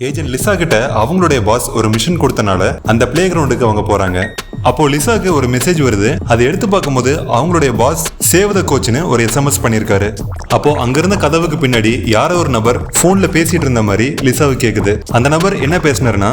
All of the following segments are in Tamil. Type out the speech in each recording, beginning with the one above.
ஏஜென்ட் லிசா கிட்ட அவங்களுடைய பாஸ் ஒரு மிஷன் கொடுத்தனால அந்த பிளே கிரவுண்டுக்கு அவங்க போறாங்க. அப்போ லிசாக்கு ஒரு மெசேஜ் வருது. அதை எடுத்து பார்க்கும்போது அவங்களுடைய பாஸ் சேவ் த கோச்னு ஒரு SMS பண்ணிருக்காரு. அப்போ அங்கிருந்த கதவுக்கு பின்னாடி யாரோ ஒரு நபர் போன்ல பேசிட்டு இருந்த மாதிரி லிசாவுக்கு கேக்குது. அந்த நபர் என்ன பேசினாருன்னா,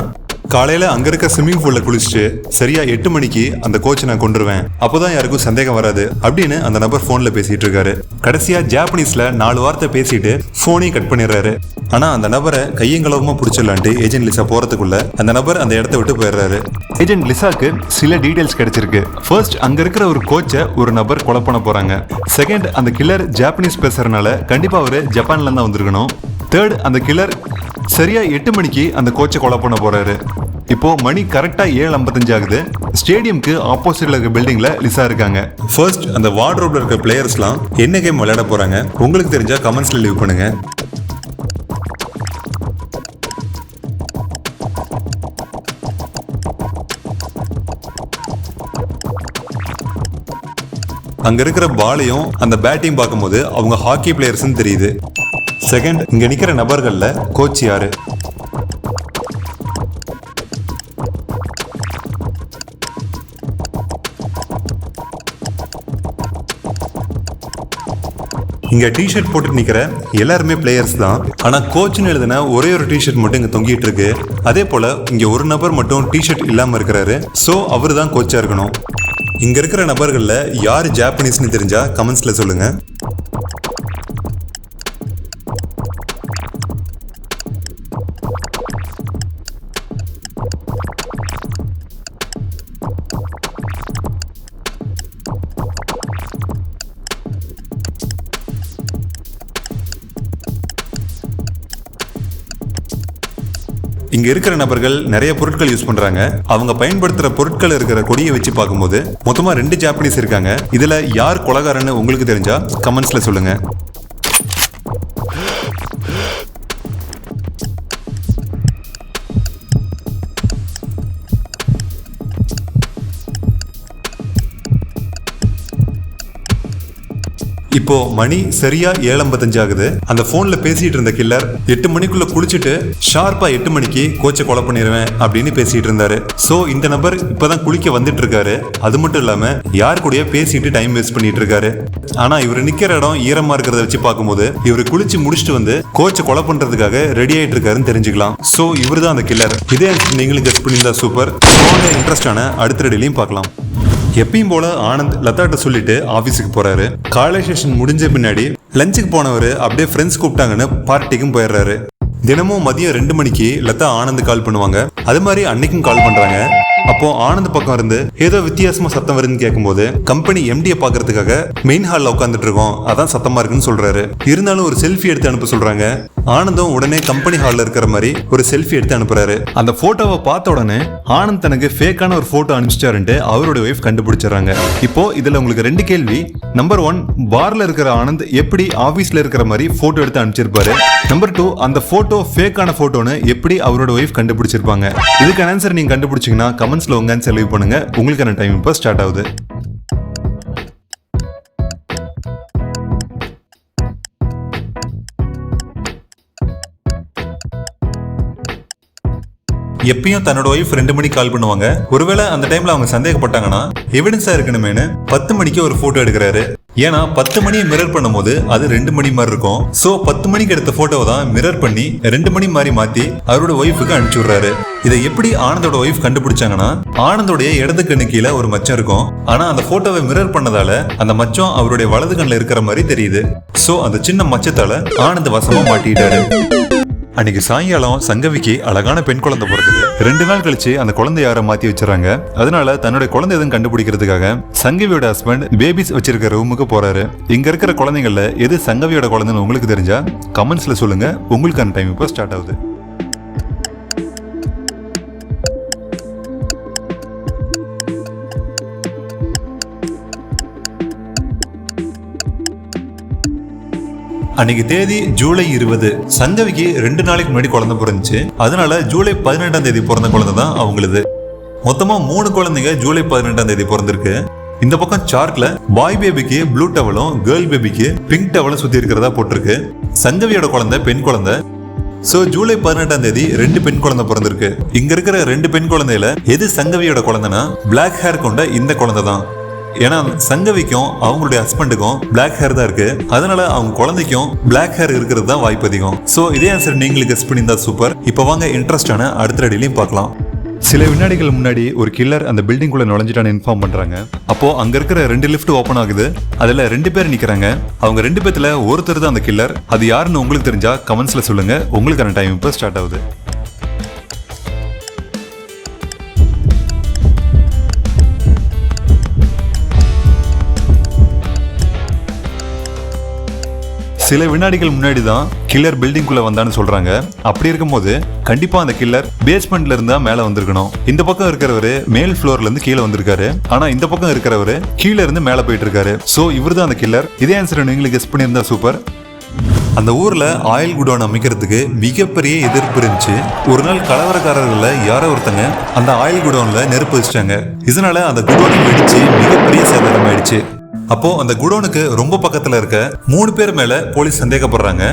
காலையில அங்க இருக்க ஸ்விம்மிங் பூல்ல குளிச்சுட்டு சரியா 8 மணிக்கு அந்த கோச் நான் கொண்டுருவேன், அப்போதான் யாருக்கும் சந்தேகம் வராது அப்படின்னு அந்த நபர் போன்ல பேசிட்டு இருக்காரு. கடைசியா ஜாப்பனீஸ்ல 4 வார்த்தை பேசிட்டு போனையும் கட் பண்ணிடுறாரு. ஆனா அந்த நபரை கையங்களவமா பிடிச்சிடலான்ட்டு ஏஜென்ட் லிசா போறதுக்குள்ள அந்த நபர் அந்த இடத்த விட்டு போயிடுறாரு. ஏஜென்ட் லிசாக்கு சில டீடைல்ஸ் கிடைச்சிருக்கு. ஃபர்ஸ்ட், அங்க இருக்கிற ஒரு கோச்சை ஒரு நபர் கொலை பண்ண போறாங்க. செகண்ட், அந்த கில்லர் ஜாப்பனீஸ் பேசுறதுனால கண்டிப்பா அவரு ஜப்பான்ல இருந்தா வந்திருக்கணும். தேர்ட், அந்த கில்லர் சரியா 8 மணிக்கு அந்த கோச்சை கொலை பண்ண போறாரு. இப்போ மணி கரெக்டா 7:55 ஆகுது. ஸ்டேடியம்க்கு ஆப்போசிட்ல இருக்க பில்டிங்ல லிசா இருக்காங்க. ஃபர்ஸ்ட், அந்த வார்ட்ரோப்ல இருக்க பிளேயர்ஸ்லாம் என்ன கேம் விளையாட போறாங்க உங்களுக்கு தெரிஞ்சா கமெண்ட்ஸ்ல லீவ் பண்ணுங்க. அங்க இருக்கிற பாலையும் அந்த பேட்டையும் பார்க்கும்போது அவங்க ஹாக்கி பிளேயர்ஸ்னு தெரியுது. செகண்ட், இங்க நிக்கிற நபர்கள்ல கோச் யாரு? இங்க டிஷர்ட் போட்டு நிக்கிற எல்லாருமே பிளேயர்ஸ் தான். ஆனா கோச்னு எழுதின ஒரே ஒரு டிஷர்ட் மட்டும் இங்க தொங்கிட்டு இருக்கு. அதே போல இங்க ஒரு நபர் மட்டும் டிஷர்ட் இல்லாம இருக்கிறாரு. சோ அவரு தான் கோச்சா இருக்கணும். இங்க இருக்கிற நபர்கள்ல யாரு ஜாப்பனீஸ்னு தெரிஞ்சா கமெண்ட்ஸ்ல சொல்லுங்க. இங்க இருக்கிற நபர்கள் நிறைய பொருட்கள் யூஸ் பண்றாங்க. அவங்க பயன்படுத்துற பொருட்கள் இருக்கிற கொடியை வச்சு பார்க்கும்போது மொத்தமா 2 ஜாப்பனீஸ் இருக்காங்க. இதுல யார் கொலைகாரன்னு உங்களுக்கு தெரிஞ்சா கமெண்ட்ஸ்ல சொல்லுங்க. இப்போ மணி சரியா 7:55 ஆகுது. அந்த போன்ல பேசிட்டு இருந்த கில்லர் 8 மணிக்குள்ள குளிச்சுட்டு ஷார்ப்பா 8 மணிக்கு கோச்சை கொலை பண்ணிடுவேன் அப்படின்னு பேசிட்டு இருந்தாரு. சோ இந்த நபர் இப்பதான் குளிக்க வந்துட்டு இருக்காரு. அது மட்டும் இல்லாம யார் கூடய பேசிட்டு டைம் வேஸ்ட் பண்ணிட்டு இருக்காரு. ஆனா இவர் நிக்கிற இடம் ஈரமா இருக்கிறத வச்சு பார்க்கும்போது இவர் குளிச்சு முடிச்சுட்டு வந்து கோச்சை கொலை பண்றதுக்காக ரெடி ஆயிட்டு இருக்காருன்னு தெரிஞ்சுக்கலாம். சோ இவர் தான் அந்த கில்லர். இதே நீங்களும் கெஸ் பண்ணியிருந்தா சூப்பர். இன்ட்ரெஸ்டான அடுத்த ரெடிலையும் பார்க்கலாம். எப்பயும் போல ஆனந்த் லதாட்ட சொல்லிட்டு ஆபீஸுக்கு போறாரு. காலேஜ் செஷன் முடிஞ்ச பின்னாடி லஞ்சுக்கு போனவர் அப்படியே ஃப்ரெண்ட்ஸ் கூப்பிட்டாங்கன்னு பார்ட்டிக்கும் போயிடுறாரு. தினமும் மதியம் 2 மணிக்கு லதா ஆனந்த் கால் பண்ணுவாங்க. அது மாதிரி அன்னைக்கும் கால் பண்றாங்க. அப்போ ஆனந்த் பக்கம் இருந்து ஏதோ வித்தியாசமா சத்தம் வருதுன்னு கேட்கும்போது கம்பெனி எம்டியை பாக்குறதுக்காக மெயின் ஹால்ல உட்காந்துட்டு இருக்கோம், அதான் சத்தமா இருக்குன்னு சொல்றாரு. இருந்தாலும் ஒரு செல்ஃபி எடுத்து அனுப்ப சொல்றாங்க. ஆனந்தும் உடனே கம்பெனி ஹால்ல இருக்கிற மாதிரி ஒரு செல்ஃபி எடுத்து அனுப்புறாரு. அந்த போட்டோவை பார்த்த உடனே ஆனந்த் தனக்கு ஃபேக்கான ஒரு போட்டோ அனுப்பிச்சிட்டாருன்ட்டு அவருடைய ஒய்ஃப் கண்டுபிடிச்சிடறாங்க. இப்போ இதுல உங்களுக்கு 2 கேள்வி. நம்பர் 1, பார்ல இருக்கிற ஆனந்த் எப்படி ஆபீஸ்ல இருக்கிற மாதிரி போட்டோ எடுத்து அனுப்பிச்சிருப்பாரு. நம்பர் 2, அந்த போட்டோ ஃபேக்கான போட்டோன்னு எப்படி அவரோட ஒய்ஃப் கண்டுபிடிச்சிருப்பாங்க. இதுக்கான ஆன்சர் நீங்க கண்டுபிடிச்சீங்கன்னா கமெண்ட்ஸ்ல உங்க ஆன்சர் லீவ் பண்ணுங்க. உங்களுக்கான டைம் இப்போ ஸ்டார்ட் ஆகுது. எப்பயும் தன்னோட ஒய்ஃப் 2 மணிக்கு கால் பண்ணுவாங்க. ஒருவேளை அந்த டைம்ல அவங்க சந்தேகப்பட்டாங்கன்னா எவிடன்ஸா இருக்கணுமேனு 10 மணிக்கு ஒரு போட்டோ எடுக்கிறாரு. ஏன்னா 10 மணியை மிரர் பண்ணும்போது அது 2 மணி மாதிரி இருக்கும். சோ 10 மணிக்கு எடுத்த போட்டோவை தான் மிரர் பண்ணி 2 மணி மாதிரி மாத்தி அவரோட ஒய்ஃபுக்கு அனுப்பிச்சு விடுறாரு. இதை எப்படி ஆனந்தோட ஒய்ஃப் கண்டுபிடிச்சாங்கன்னா, ஆனந்தோடைய இடது கண்ணு கீழே ஒரு மச்சம் இருக்கும். ஆனா அந்த போட்டோவை மிரர் பண்ணதால அந்த மச்சம் அவருடைய வலது கண்ணுல இருக்கிற மாதிரி தெரியுது. சோ அந்த சின்ன மச்சத்தால ஆனந்த் வசமா மாட்டிட்டாரு. அன்னைக்கு சாயங்காலம் சங்கவிக்கு அழகான பெண் குழந்தை பிறகுது. 2 நாள் கழிச்சு அந்த குழந்தை யாரை மாத்தி வச்சுறாங்க. அதனால தன்னுடைய குழந்தை எதுவும் கண்டுபிடிக்கிறதுக்காக சங்கவியோட ஹஸ்பண்ட் பேபிஸ் வச்சிருக்க ரூமுக்கு போறாரு. இங்க இருக்கிற குழந்தைங்கள்ல எது சங்கவியோட குழந்தைன்னு உங்களுக்கு தெரிஞ்சா கமெண்ட்ஸ்ல சொல்லுங்க. உங்களுக்கான டைம் இப்போ ஸ்டார்ட் ஆகுது. அன்னைக்கு தேதி ஜூலை 20. சங்கவிக்கு 2 நாளைக்கு முன்னாடி குழந்தை பிறந்துச்சு. அதனால ஜூலை 12ஆம் தேதி பிறந்த குழந்தை தான் அவங்களுது. மொத்தமா 3 குழந்தைங்க ஜூலை 12ஆம் தேதி பிறந்திருக்கு. இந்த பக்கம் சார்ட்ல பாய் பேபிக்கு ப்ளூ டவலும் கேர்ள் பேபிக்கு பிங்க் டவலும் சுத்தி இருக்கிறதா போட்டிருக்கு. சங்கவியோட குழந்தை பெண் குழந்தை. சோ ஜூலை 18ஆம் தேதி 2 பெண் குழந்தை பிறந்திருக்கு. இங்க இருக்கிற 2 பெண் குழந்தையில எது சங்கவியோட குழந்தைனா பிளாக் ஹேர் கொண்ட இந்த குழந்தை தான். ஏன்னா சங்கவிக்கும் அவங்களுடைய ஹஸ்பண்டுக்கும் பிளாக் ஹேர் தான் இருக்கு. அதனால அவங்க குழந்தைக்கும் பிளாக் ஹேர் இருக்கிறது தான் வாய்ப்பு அதிகம். சோ இதே ஆன்சர் நீங்களுக்கு கெஸ் பண்ணியிருந்தா சூப்பர். இப்போ வாங்க இன்ட்ரெஸ்டான அடுத்த அடியிலையும் பார்க்கலாம். சில வினாடிகள் முன்னாடி ஒரு கில்லர் அந்த பில்டிங் குள்ள நுழைஞ்சிட்டான்னு இன்ஃபார்ம் பண்றாங்க. அப்போ அங்க இருக்கிற 2 லிஃப்ட் ஓபன் ஆகுது. அதுல 2 பேர் நிக்கிறாங்க. அவங்க 2 பேத்துல ஒருத்தர் தான் அந்த கில்லர். அது யாருன்னு உங்களுக்கு தெரிஞ்சா கமெண்ட்ஸ்ல சொல்லுங்க. உங்களுக்கான டைம் இப்போ ஸ்டார்ட் ஆகுது. சில வினாடிகள் முன்னாடி தான் கில்லர் பில்டிங் குள்ள வந்தான்னு சொல்றாங்க. அப்படி இருக்கும்போது கண்டிப்பா அந்த கில்லர் பேஸ்மெண்ட்ல இருந்தா மேல வந்திருக்கணும். இந்த பக்கம் இருக்கிறவரு மேல் ஃப்ளோர்ல இருந்து கீழே வந்திருக்காரு. ஆனா இந்த பக்கம் இருக்கிறவரு கீழே இருந்து மேல போயிட்டு இருக்காரு. சோ இவர் தான் அந்த கில்லர். இதே ஆன்சர் நீங்களுக்கு கெஸ் பண்ணியிருந்தா சூப்பர். அந்த ஊர்ல ஆயில் குடோன் அமைக்கிறதுக்கு மிகப்பெரிய எதிர்ப்பு இருந்துச்சு. ஒரு நாள் கலவரக்காரர்கள யாரோ ஒருத்தங்க அந்த ஆயில் குடோன்ல நெருப்பு வச்சிட்டாங்க. இதனால அந்த குடோன் வெடிச்சு மிகப்பெரிய சேதாரம் ஆயிடுச்சு. அப்போ அந்த குடோனுக்கு ரொம்ப பக்கத்துல இருக்க 3 பேர் மேல போலீஸ் சந்தேகப்படுறாங்க.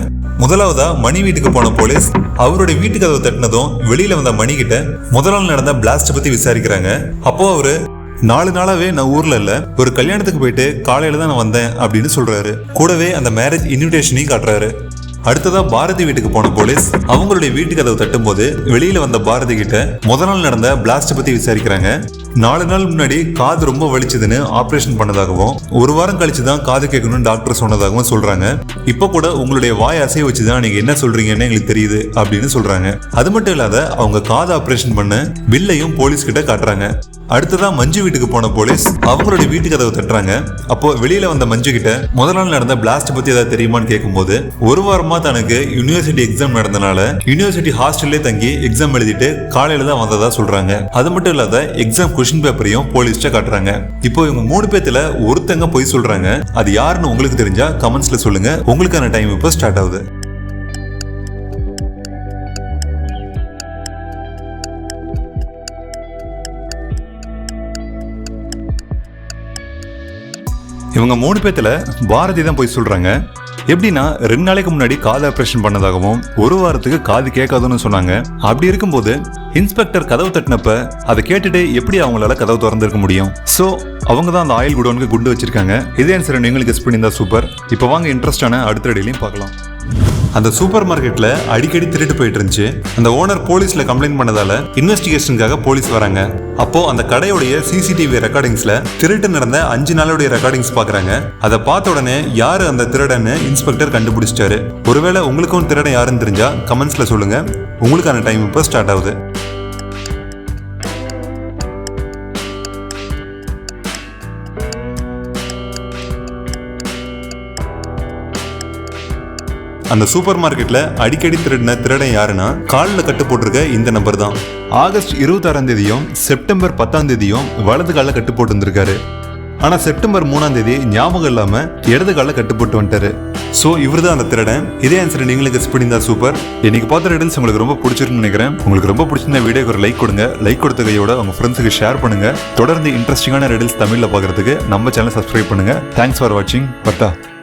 முதலாவதா மணி வீட்டுக்கு போன போலீஸ் அவருடைய வீட்டுக்கு கதவு தட்டினதும் வெளியில வந்த மணி கிட்ட முதல் நாள் நடந்த பிளாஸ்ட் பத்தி விசாரிக்கிறாங்க. அப்போ அவரு 4 நாளாவே நான் ஊர்ல இல்ல, ஒரு கல்யாணத்துக்கு போயிட்டு காலையில தான் நான் வந்தேன் அப்படின்னு சொல்றாரு. கூடவே அந்த மேரேஜ் இன்விடேஷனையும் காட்டுறாரு. அடுத்ததா பாரதி வீட்டுக்கு போன போலீஸ் அவங்களுடைய வீட்டு கதவு தட்டும் போது வெளியில வந்த பாரதி கிட்ட முதல் நாள் நடந்த பிளாஸ்ட் பத்தி விசாரிக்கிறாங்க. 4 நாள் முன்னாடி காது ரொம்ப வலிச்சதுன்னு ஆபரேஷன் பண்ணதாகவும் 1 வாரம் கழிச்சுதான் காது கேட்கணும்னு டாக்டர் சொன்னதாகவும் சொல்றாங்க. இப்ப கூட உங்களுடைய வாய் அசைய வச்சுதான் நீங்க என்ன சொல்றீங்கன்னு எங்களுக்கு தெரியுது அப்படின்னு சொல்றாங்க. அது மட்டும் இல்லாத அவங்க காது ஆபரேஷன் பண்ண பில்லையும் போலீஸ் கிட்ட காட்டுறாங்க. அடுத்ததா மஞ்சு வீட்டுக்கு போன போலீஸ் அவங்களுடைய வீட்டு கதவை தட்டுறாங்க. அப்போ வெளியில வந்த மஞ்சு கிட்ட முதல் நாள் நடந்த பிளாஸ்ட் பத்தி ஏதாவது தெரியுமான்னு கேட்கும்போது 1 வாரமா தனக்கு யூனிவர்சிட்டி எக்ஸாம் நடந்தனால யூனிவர்சிட்டி ஹாஸ்டல்லே தங்கி எக்ஸாம் எழுதிட்டு காலையில தான் வந்ததா சொல்றாங்க. அது மட்டும் இல்லாத எக்ஸாம் கொஸ்டின் பேப்பரையும் போலீஸ்ட காட்டுறாங்க. இப்போ இவங்க 3 பேத்துல ஒருத்தங்க போய் சொல்றாங்க. அது யாருன்னு உங்களுக்கு தெரிஞ்சா கமெண்ட்ஸ்ல சொல்லுங்க. உங்களுக்கான டைம் இப்போ ஸ்டார்ட் ஆகுது. இவங்க 3 பேத்துல பாரதி தான் போய் சொல்றாங்க. எப்படின்னா 2 நாளைக்கு முன்னாடி காது ஆபரேஷன் பண்ணதாகவும் 1 வாரத்துக்கு காது கேட்காதுன்னு சொன்னாங்க. அப்படி இருக்கும்போது இன்ஸ்பெக்டர் கதவு தட்டினப்ப அதை கேட்டுட்டு எப்படி அவங்களால கதவு திறந்திருக்க முடியும்? சோ அவங்க தான் அந்த ஆயில் குடோனுக்கு குண்டு வச்சிருக்காங்க. இதே ஆன்சர் நீங்களுக்கு கெஸ் பண்ணியிருந்தா சூப்பர். இப்போ வாங்க இன்ட்ரெஸ்டான அடுத்த அடியிலையும் பார்க்கலாம். அந்த சூப்பர் மார்க்கெட்ல அடிக்கடி திருட்டு போயிட்டு இருந்துச்சு. அந்த ஓனர் போலீஸ்ல கம்ப்ளைண்ட் பண்ணதால இன்வெஸ்டிகேஷனுக்காக போலீஸ் வராங்க. அப்போ அந்த கடையுடைய சிசிடிவி ரெக்கார்டிங்ஸ்ல திருட்டு நடந்த 5 நாளுடைய ரெக்கார்டிங்ஸ் பாக்குறாங்க. அதை பார்த்த உடனே யாரு அந்த திருடன்னு இன்ஸ்பெக்டர் கண்டுபிடிச்சிட்டாரு. ஒருவேளை உங்களுக்கும் திருடன் யாருன்னு தெரிஞ்சா கமெண்ட்ஸ்ல சொல்லுங்க. உங்களுக்கான டைம் இப்போ ஸ்டார்ட் ஆகுது. அந்த சூப்பர் மார்க்கெட்ல அடிக்கடி திருடின திருடன் யாருன்னா காலில் கட்டு போட்டிருக்க இந்த நபர் தான். ஆகஸ்ட் 26ஆம் தேதியும் செப்டம்பர் 10ஆம் தேதியும் வலது கால கட்டு போட்டு வந்திருக்காரு. ஆனா செப்டம்பர் 3ஆம் தேதி ஞாபகம் இல்லாம இடது கால கட்டு போட்டு வந்துட்டாரு. சோ இவர் தான் அந்த திருடன். இதே ஆன்சர் நீங்களுக்கு கெஸ் பண்ணியிருந்தா சூப்பர். இன்னைக்கு பார்த்த ரிடல்ஸ் உங்களுக்கு ரொம்ப பிடிச்சிருக்குன்னு நினைக்கிறேன். உங்களுக்கு ரொம்ப பிடிச்சிருந்த வீடியோக்கு ஒரு லைக் கொடுங்க. லைக் கொடுத்த கையோட உங்க ஃப்ரெண்ட்ஸுக்கு ஷேர் பண்ணுங்க. தொடர்ந்து இன்ட்ரெஸ்டிங்கான ரிடல்ஸ் தமிழ்ல பாக்குறதுக்கு நம்ம சேனல் சப்ஸ்கிரைப் பண்ணுங்க. தேங்க்ஸ் ஃபார் வாட்சிங். பட்டா.